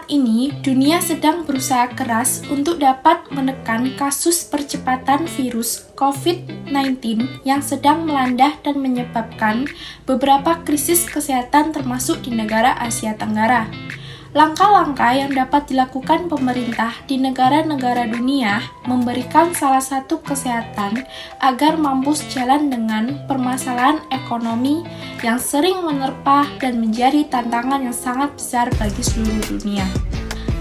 ini, dunia sedang berusaha keras untuk dapat menekan kasus percepatan virus COVID-19 yang sedang melanda dan menyebabkan beberapa krisis kesehatan termasuk di negara Asia Tenggara. Langkah-langkah yang dapat dilakukan pemerintah di negara-negara dunia memberikan salah satu kesehatan agar mampu sejalan dengan permasalahan ekonomi yang sering menerpa dan menjadi tantangan yang sangat besar bagi seluruh dunia.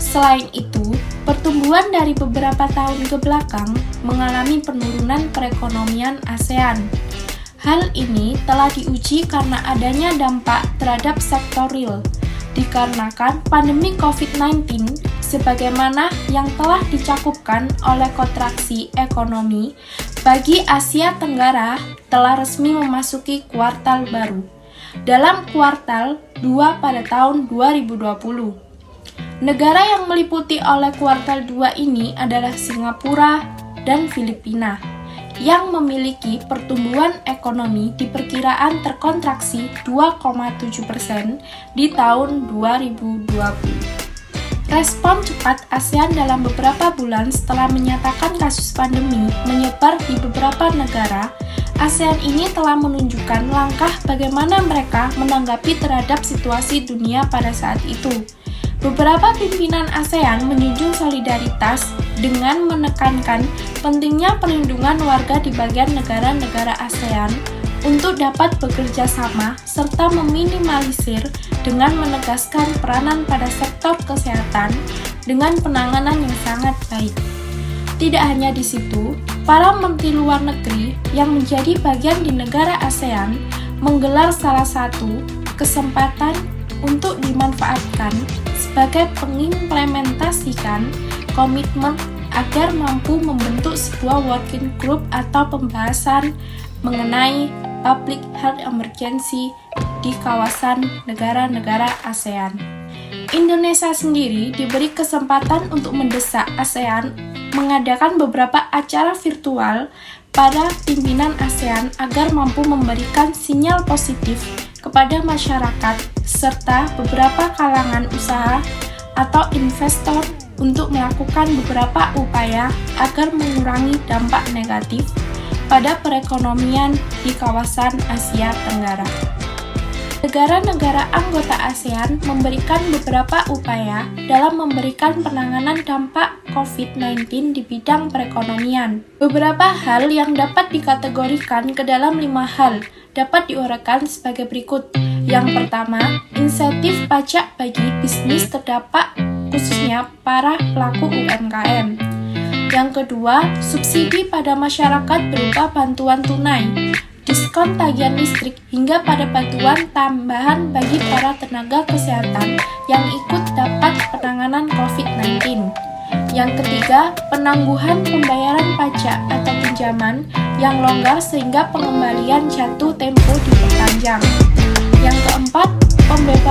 Selain itu, pertumbuhan dari beberapa tahun ke belakang mengalami penurunan perekonomian ASEAN. Hal ini telah diuji karena adanya dampak terhadap sektor real, dikarenakan pandemi COVID-19 sebagaimana yang telah dicakupkan oleh kontraksi ekonomi bagi Asia Tenggara telah resmi memasuki kuartal baru dalam kuartal 2 pada tahun 2020. Negara yang meliputi oleh kuartal 2 ini adalah Singapura dan Filipina yang memiliki pertumbuhan ekonomi diperkiraan terkontraksi 2,7% di tahun 2020. Respon cepat ASEAN dalam beberapa bulan setelah menyatakan kasus pandemi menyebar di beberapa negara, ASEAN ini telah menunjukkan langkah bagaimana mereka menanggapi terhadap situasi dunia pada saat itu. Beberapa pimpinan ASEAN menjunjung solidaritas dengan menekankan pentingnya perlindungan warga di bagian negara-negara ASEAN untuk dapat bekerja sama serta meminimalisir dengan menegaskan peranan pada sektor kesehatan dengan penanganan yang sangat baik. Tidak hanya di situ, para menteri luar negeri yang menjadi bagian di negara ASEAN menggelar salah satu kesempatan untuk dimanfaatkan sebagai mengimplementasikan komitmen agar mampu membentuk sebuah working group atau pembahasan mengenai public health emergency di kawasan negara-negara ASEAN. Indonesia sendiri diberi kesempatan untuk mendesak ASEAN mengadakan beberapa acara virtual pada pimpinan ASEAN agar mampu memberikan sinyal positif kepada masyarakat serta beberapa kalangan usaha atau investor untuk melakukan beberapa upaya agar mengurangi dampak negatif pada perekonomian di kawasan Asia Tenggara. Negara-negara anggota ASEAN memberikan beberapa upaya dalam memberikan penanganan dampak COVID-19 di bidang perekonomian. Beberapa hal yang dapat dikategorikan ke dalam 5 hal dapat diuraikan sebagai berikut. Yang pertama, insentif pajak bagi bisnis terdampak khususnya para pelaku UMKM. Yang kedua, subsidi pada masyarakat berupa bantuan tunai, diskon tagihan listrik hingga pada bantuan tambahan bagi para tenaga kesehatan yang ikut dapat penanganan COVID-19. Yang ketiga, penangguhan pembayaran pajak atau pinjaman yang longgar sehingga pengembalian jatuh tempo diperpanjang. Yang keempat, pembebasan